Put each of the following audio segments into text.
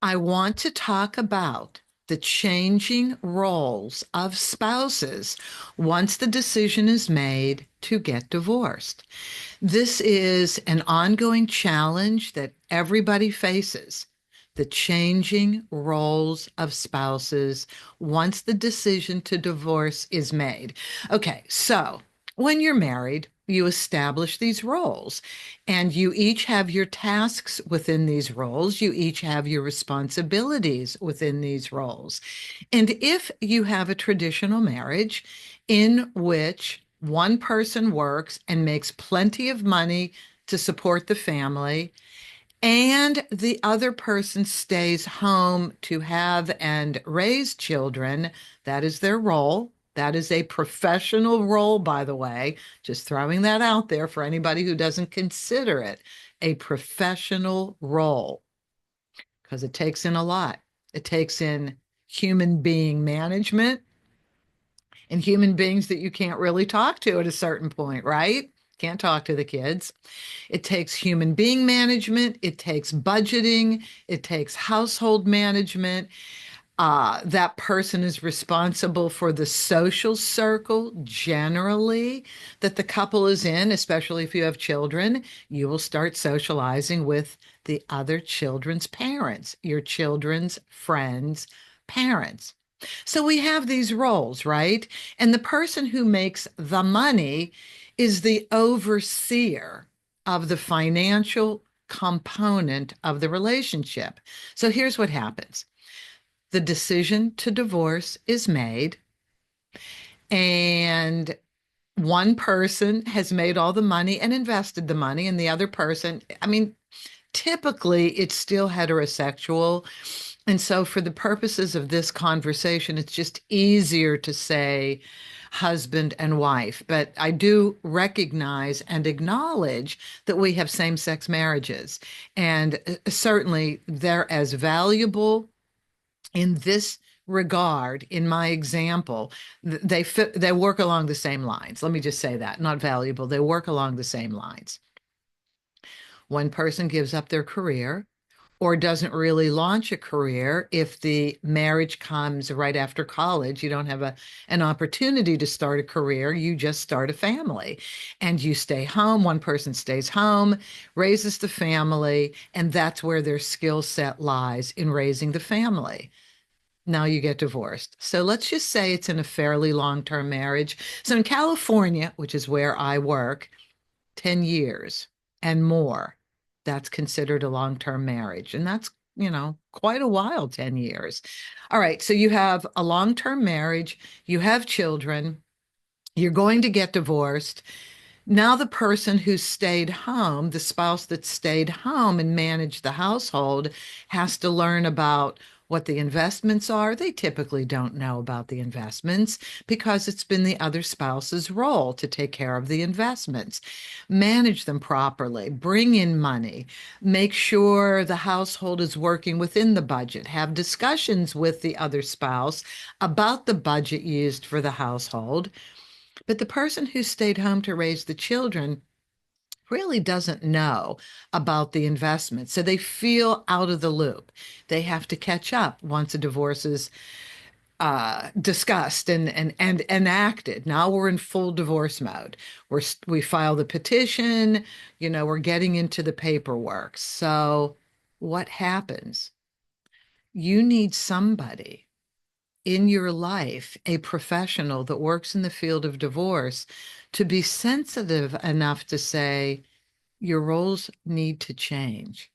I want to talk about the changing roles of spouses once the decision is made to get divorced. This is an ongoing challenge that everybody faces. The changing roles of spouses once the decision to divorce is made. Okay, so when you're married, you establish these roles and you each have your tasks within these roles. You each have your responsibilities within these roles. And if you have a traditional marriage in which one person works and makes plenty of money to support the family, and the other person stays home to have and raise children, that is their role. That is a professional role, by the way, just throwing that out there for anybody who doesn't consider it a professional role, because it takes in a lot. It takes in human being management and human beings that you can't really talk to at a certain point, right? Can't talk to the kids. It takes human being management. It takes budgeting. It takes household management. That person is responsible for the social circle generally that the couple is in, especially if you have children. You will start socializing with the other children's parents, your children's friends' parents. So we have these roles, right? And the person who makes the money is the overseer of the financial component of the relationship. So here's what happens. The decision to divorce is made, and one person has made all the money and invested the money, and the other person, I mean, typically it's still heterosexual. And so, for the purposes of this conversation, it's just easier to say husband and wife. But I do recognize and acknowledge that we have same sex marriages. And certainly they're as valuable in this regard. In my example, they work along the same lines. Let me just say that, not valuable, they work along the same lines. One person gives up their career or doesn't really launch a career. If the marriage comes right after college, you don't have an opportunity to start a career. You just start a family and you stay home. One person stays home, raises the family, and that's where their skill set lies, in raising the family. Now you get divorced. So let's just say it's in a fairly long-term marriage. So in California, which is where I work, 10 years and more, that's considered a long-term marriage. And that's, quite a while, 10 years. All right. So you have a long-term marriage, you have children, you're going to get divorced. Now the person who stayed home, the spouse that stayed home and managed the household, has to learn about what the investments are. They typically don't know about the investments because it's been the other spouse's role to take care of the investments, manage them properly, bring in money, make sure the household is working within the budget, have discussions with the other spouse about the budget used for the household. But the person who stayed home to raise the children really doesn't know about the investment. So they feel out of the loop. They have to catch up once a divorce is discussed and enacted. Now we're in full divorce mode. We file the petition, we're getting into the paperwork. So what happens? You need somebody in your life, a professional that works in the field of divorce, to be sensitive enough to say, your roles need to change.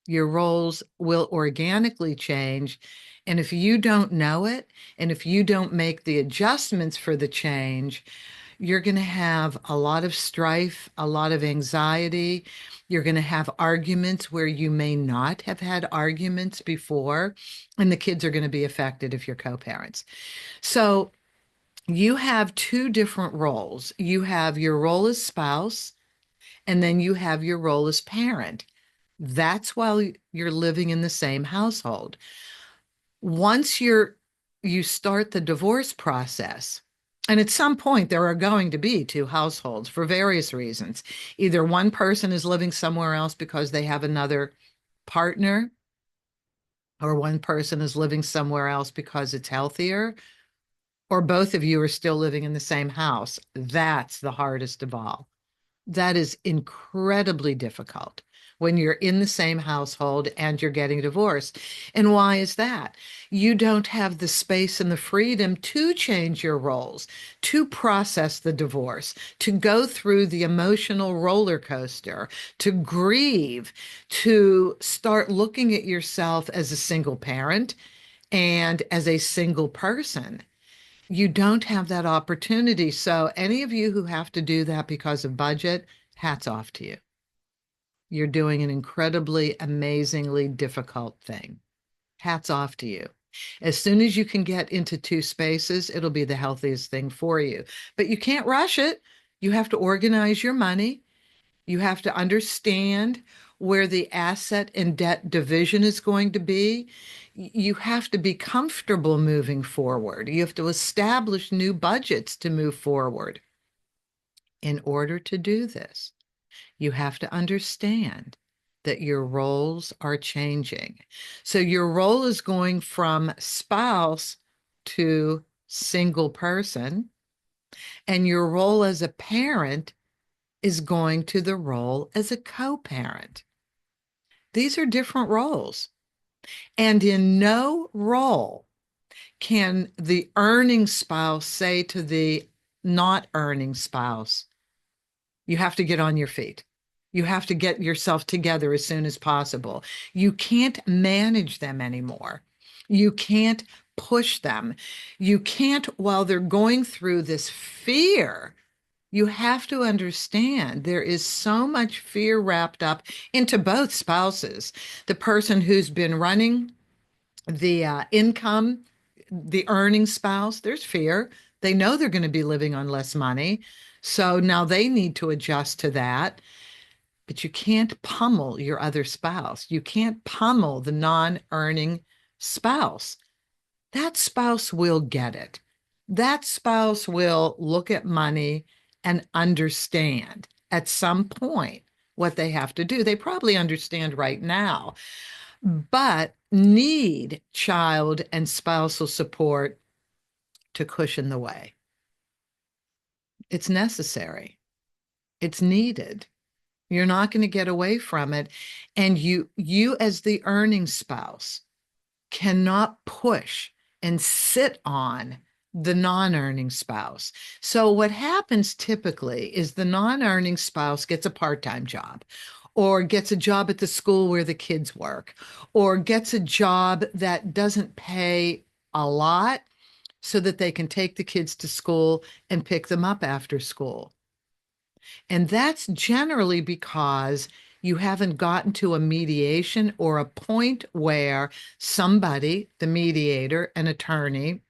Your roles will organically change. And if you don't know it, and if you don't make the adjustments for the change, you're going to have a lot of strife, a lot of anxiety. You're going to have arguments where you may not have had arguments before, and the kids are going to be affected if you're co-parents. So you have two different roles. You have your role as spouse, and then you have your role as parent. That's while you're living in the same household. Once you start the divorce process, and at some point there are going to be two households for various reasons. Either one person is living somewhere else because they have another partner, or one person is living somewhere else because it's healthier, or both of you are still living in the same house. That's the hardest of all. That is incredibly difficult when you're in the same household and you're getting divorced. And why is that? You don't have the space and the freedom to change your roles, to process the divorce, to go through the emotional roller coaster, to grieve, to start looking at yourself as a single parent and as a single person. You don't have that opportunity. So, any of you who have to do that because of budget, hats off to you. You're doing an incredibly, amazingly difficult thing. Hats off to you. As soon as you can get into two spaces, it'll be the healthiest thing for you. But you can't rush it. You have to organize your money. You have to understand where the asset and debt division is going to be. You have to be comfortable moving forward. You have to establish new budgets to move forward. In order to do this, you have to understand that your roles are changing. So your role is going from spouse to single person, and your role as a parent is going to the role as a co-parent. These are different roles. And in no role can the earning spouse say to the not earning spouse, you have to get on your feet. You have to get yourself together as soon as possible. You can't manage them anymore. You can't push them. You can't, while they're going through this fear, you have to understand there is so much fear wrapped up into both spouses. The person who's been running the income, the earning spouse, there's fear. They know they're going to be living on less money. So now they need to adjust to that. But you can't pummel your other spouse. You can't pummel the non-earning spouse. That spouse will get it. That spouse will look at money and understand at some point what they have to do. They probably understand right now, but need child and spousal support to cushion the way. It's necessary. It's needed. You're not going to get away from it. And you as the earning spouse cannot push and sit on the non-earning spouse. So what happens typically is the non-earning spouse gets a part-time job or gets a job at the school where the kids work or gets a job that doesn't pay a lot so that they can take the kids to school and pick them up after school. And that's generally because you haven't gotten to a mediation or a point where somebody, the mediator, an attorney,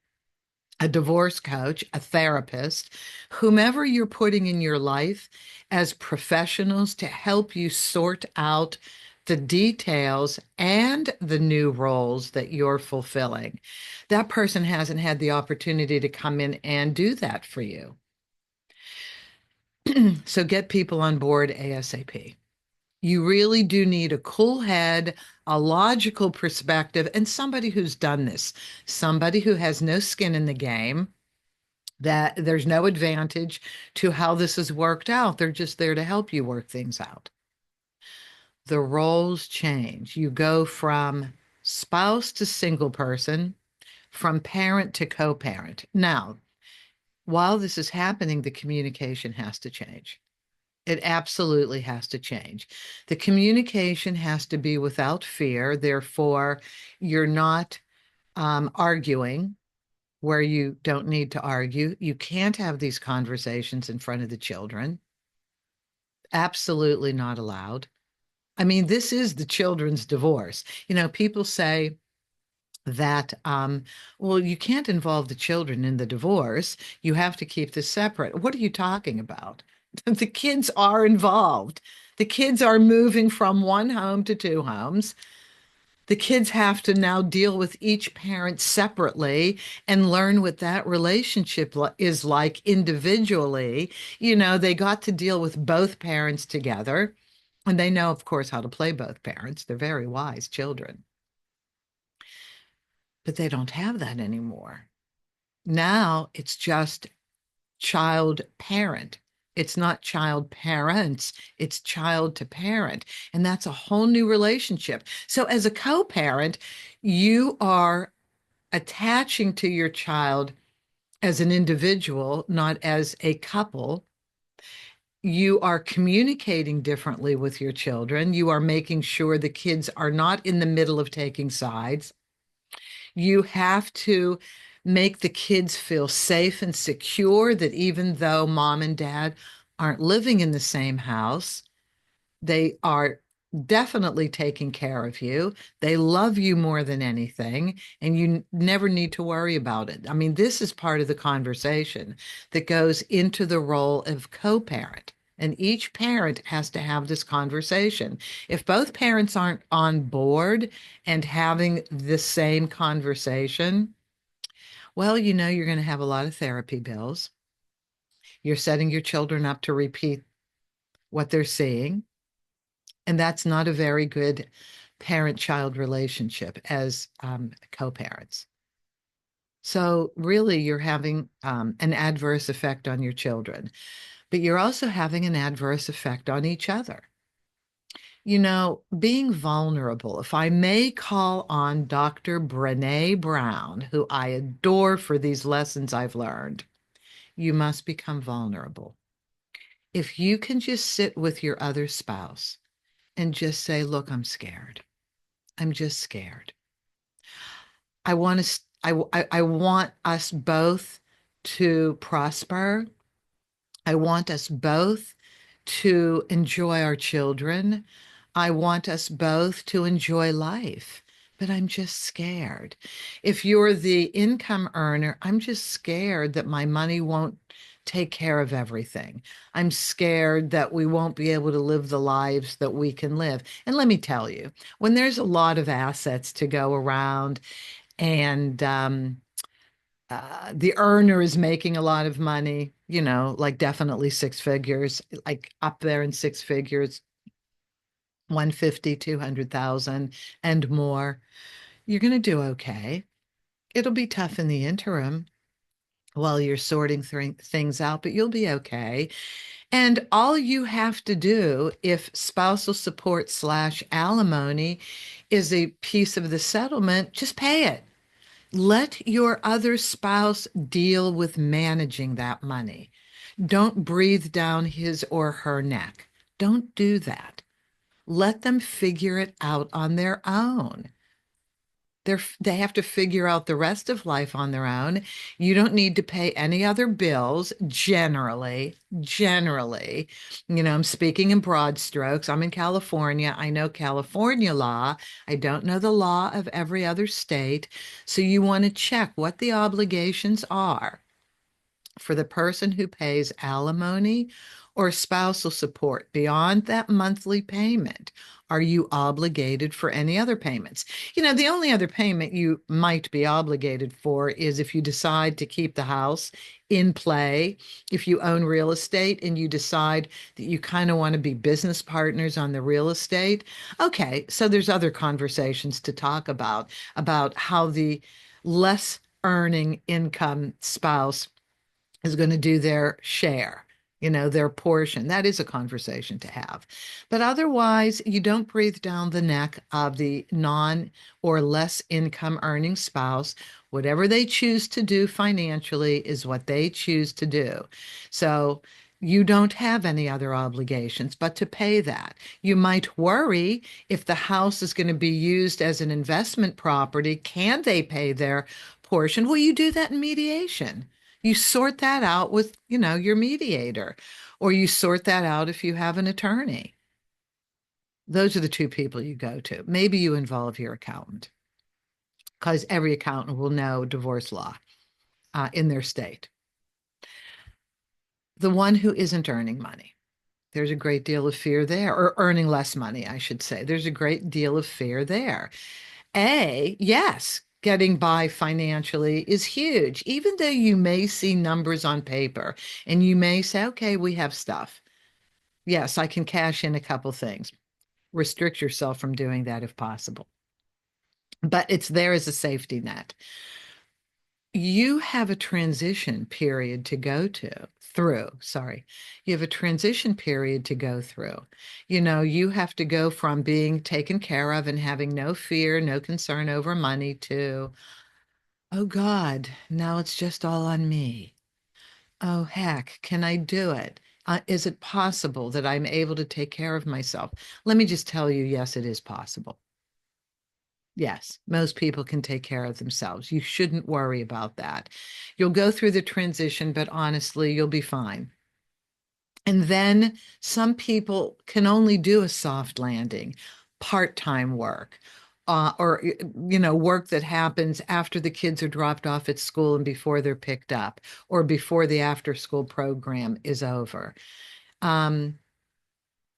a divorce coach, a therapist, whomever you're putting in your life as professionals to help you sort out the details and the new roles that you're fulfilling. That person hasn't had the opportunity to come in and do that for you. So get people on board ASAP. You really do need a cool head, a logical perspective, and somebody who's done this, somebody who has no skin in the game, that there's no advantage to how this has worked out. They're just there to help you work things out. The roles change. You go from spouse to single person, from parent to co-parent. Now, while this is happening, the communication has to change. It absolutely has to change. The communication has to be without fear. Therefore, you're not arguing where you don't need to argue. You can't have these conversations in front of the children. Absolutely not allowed. I mean, this is the children's divorce. You know, people say that, well, you can't involve the children in the divorce. You have to keep this separate. What are you talking about? The kids are involved. The kids are moving from one home to two homes. The kids have to now deal with each parent separately and learn what that relationship is like individually. You know, they got to deal with both parents together, and they know, of course, how to play both parents. They're very wise children. but they don't have that anymore. Now it's just child parent. It's not child parents, it's child to parent. And that's a whole new relationship. So, as a co parent, you are attaching to your child as an individual, not as a couple. You are communicating differently with your children. You are making sure the kids are not in the middle of taking sides. You have to make the kids feel safe and secure that even though mom and dad aren't living in the same house, they are definitely taking care of you. They love you more than anything, and you never need to worry about it. I mean, this is part of the conversation that goes into the role of co-parent. And each parent has to have this conversation. If both parents aren't on board and having the same conversation, well, you're going to have a lot of therapy bills. You're setting your children up to repeat what they're seeing. And that's not a very good parent-child relationship as co-parents. So really, you're having an adverse effect on your children, but you're also having an adverse effect on each other. Being vulnerable, if I may call on Dr. Brene Brown, who I adore for these lessons I've learned, you must become vulnerable. If you can just sit with your other spouse and just say, look, I'm scared. I'm just scared. I want to, I want us both to prosper. I want us both to enjoy our children. I want us both to enjoy life, but I'm just scared. If you're the income earner, I'm just scared that my money won't take care of everything. I'm scared that we won't be able to live the lives that we can live. And let me tell you, when there's a lot of assets to go around and the earner is making a lot of money, like definitely six figures, like up there in six figures, 150, 200,000 and more, you're going to do okay. It'll be tough in the interim while you're sorting things out, but you'll be okay. And all you have to do if spousal support slash alimony is a piece of the settlement, just pay it. Let your other spouse deal with managing that money. Don't breathe down his or her neck. Don't do that. Let them figure it out on their own. They have to figure out the rest of life on their own. You don't need to pay any other bills generally. I'm speaking in broad strokes. I'm in California. I know California law. I don't know the law of every other state. So you want to check what the obligations are for the person who pays alimony or spousal support beyond that monthly payment. Are you obligated for any other payments? The only other payment you might be obligated for is if you decide to keep the house in play, if you own real estate and you decide that you kind of want to be business partners on the real estate. Okay, so there's other conversations to talk about how the less earning income spouse is going to do their share, their portion. That is a conversation to have. But otherwise, you don't breathe down the neck of the non or less income earning spouse. Whatever they choose to do financially is what they choose to do. So you don't have any other obligations but to pay that. You might worry if the house is going to be used as an investment property, can they pay their portion? Well, you do that in mediation. You sort that out with, your mediator, or you sort that out if you have an attorney. Those are the two people you go to. Maybe you involve your accountant because every accountant will know divorce law in their state. The one who isn't earning money, there's a great deal of fear there, or earning less money, I should say. There's a great deal of fear there. Yes, getting by financially is huge, even though you may see numbers on paper and you may say, okay, we have stuff. Yes, I can cash in a couple things. Restrict yourself from doing that if possible. but it's there as a safety net. You have a transition period to go to through. Sorry. You have a transition period to go through. You have to go from being taken care of and having no fear, no concern over money to, oh God, now it's just all on me. Oh, heck, can I do it? Is it possible that I'm able to take care of myself? Let me just tell you, yes, it is possible. Yes, most people can take care of themselves. You shouldn't worry about that. You'll go through the transition, but honestly, you'll be fine. And then some people can only do a soft landing, part-time work, or work that happens after the kids are dropped off at school and before they're picked up, or before the after-school program is over. Um,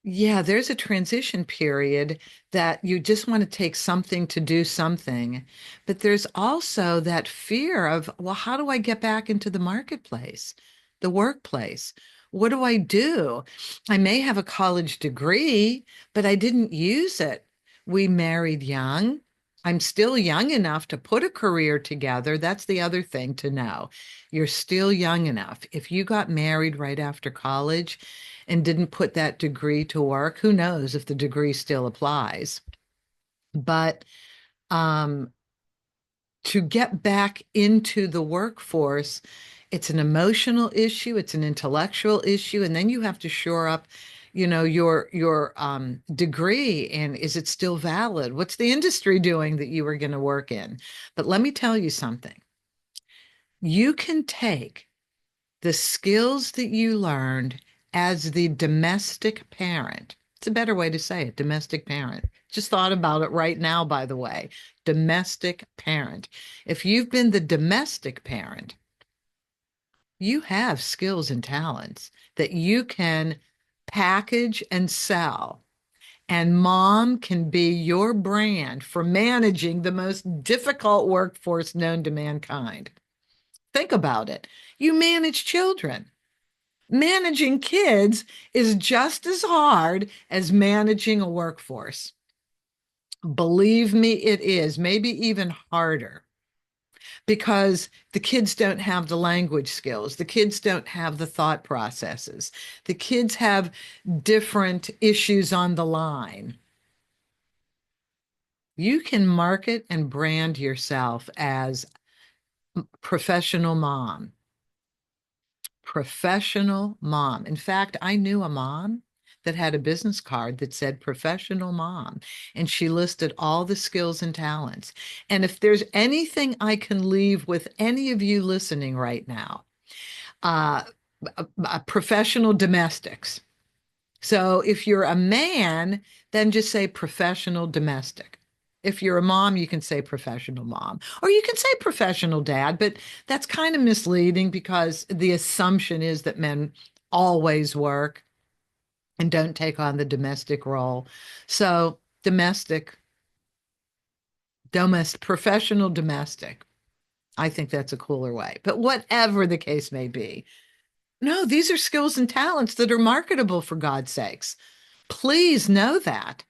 yeah, there's a transition period that you just want to take something to do something. But there's also that fear of, well, how do I get back into the marketplace, the workplace? What do I do? I may have a college degree, but I didn't use it. We married young. I'm still young enough to put a career together. That's the other thing to know. You're still young enough. If you got married right after college, and didn't put that degree to work, who knows if the degree still applies? But um, to get back into the workforce, it's an emotional issue, it's an intellectual issue, and then you have to shore up, your degree, and is it still valid? What's the industry doing that you were going to work in? But let me tell you something. You can take the skills that you learned as the domestic parent. It's a better way to say it, domestic parent. Just thought about it right now, by the way. Domestic parent. If you've been the domestic parent, you have skills and talents that you can package and sell. And mom can be your brand for managing the most difficult workforce known to mankind. Think about it. You manage children. Managing kids is just as hard as managing a workforce. Believe me, it is, maybe even harder because the kids don't have the language skills. The kids don't have the thought processes. The kids have different issues on the line. You can market and brand yourself as professional mom. Professional mom. In fact, I knew a mom that had a business card that said professional mom, and she listed all the skills and talents. And if there's anything I can leave with any of you listening right now, uh, professional domestics. So if you're a man, then just say professional domestic. If you're a mom, you can say professional mom, or you can say professional dad, but that's kind of misleading because the assumption is that men always work and don't take on the domestic role. So professional domestic. I think that's a cooler way. But whatever the case may be, no, these are skills and talents that are marketable for God's sakes. Please know that.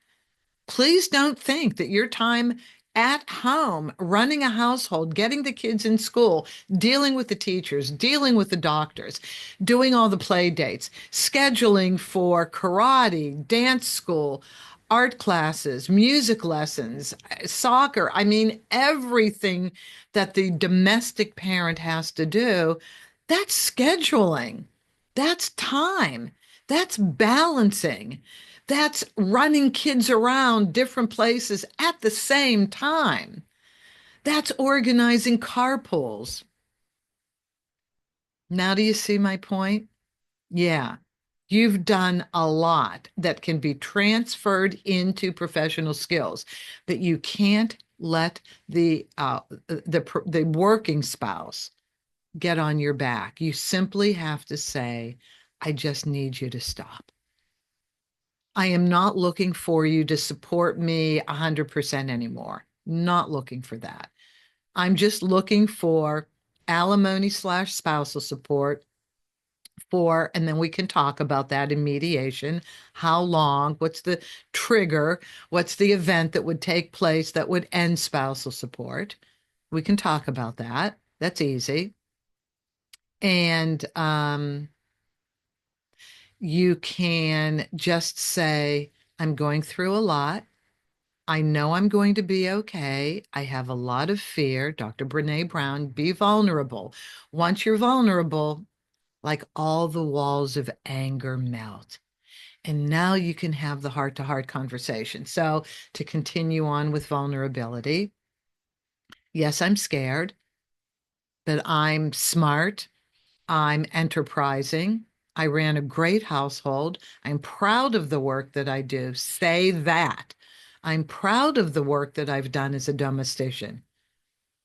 Please don't think that your time at home, running a household, getting the kids in school, dealing with the teachers, dealing with the doctors, doing all the play dates, scheduling for karate, dance school, art classes, music lessons, soccer. I mean, everything that the domestic parent has to do, that's scheduling, that's time, that's balancing. That's running kids around different places at the same time. That's organizing carpools. Now, do you see my point? Yeah. You've done a lot that can be transferred into professional skills, but you can't let the working spouse get on your back. You simply have to say, I just need you to stop. I am not looking for you to support me 100% anymore. Not looking for that. I'm just looking for alimony/spousal support and then we can talk about that in mediation. How long? What's the trigger? What's the event that would take place that would end spousal support? We can talk about that. That's easy. And you can just say, I'm going through a lot. I know I'm going to be okay. I have a lot of fear. Dr. Brene Brown, be vulnerable. Once you're vulnerable, like all the walls of anger melt. And now you can have the heart to heart conversation. So, to continue on with vulnerability, yes, I'm scared, but I'm smart. I'm enterprising. I ran a great household. I'm proud of the work that I do. Say that. I'm proud of the work that I've done as a domestician.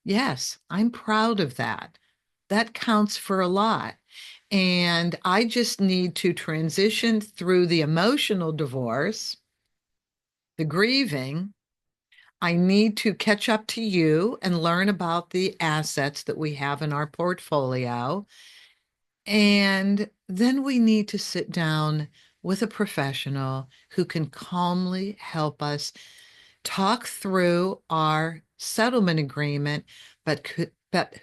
Yes, I'm proud of that. That counts for a lot. And I just need to transition through the emotional divorce, the grieving. I need to catch up to you and learn about the assets that we have in our portfolio. And then we need to sit down with a professional who can calmly help us talk through our settlement agreement, but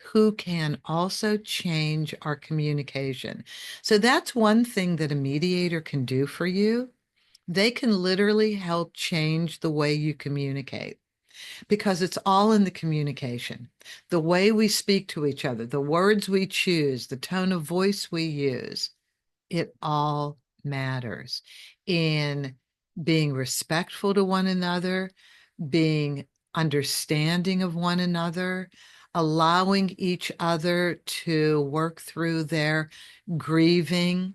who can also change our communication. So that's one thing that a mediator can do for you. They can literally help change the way you communicate because it's all in the communication. The way we speak to each other, the words we choose, the tone of voice we use, it all matters in being respectful to one another, being understanding of one another, allowing each other to work through their grieving,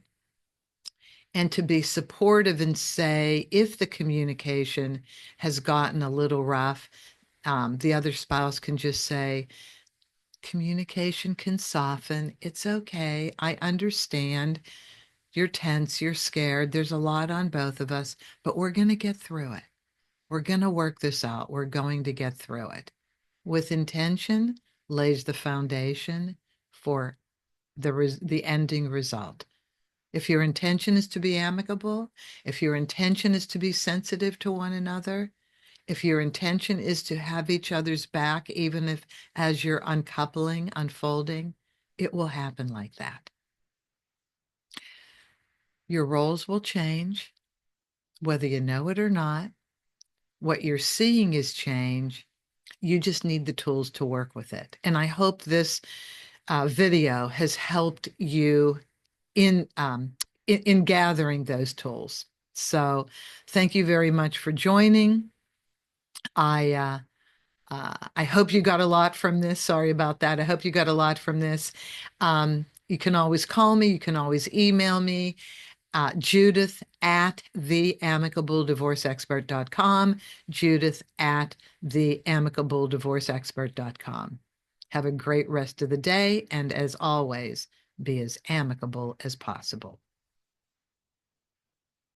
and to be supportive and say, if the communication has gotten a little rough, the other spouse can just say, communication can soften. It's okay. I understand. You're tense. You're scared. There's a lot on both of us, but we're going to get through it. We're going to work this out. We're going to get through it. With intention lays the foundation for the ending result. If your intention is to be amicable, if your intention is to be sensitive to one another, if your intention is to have each other's back, even if as you're uncoupling, unfolding, it will happen like that. Your roles will change, whether you know it or not. What you're seeing is change. You just need the tools to work with it. And I hope this video has helped you in, um, in gathering those tools. So thank you very much for joining. I hope you got a lot from this. Sorry about that. I hope you got a lot from this. You can always call me. You can always email me, Judith at theamicableddivorceexpert.com, Judith at theamicableddivorceexpert.com. Have a great rest of the day. And as always, be as amicable as possible.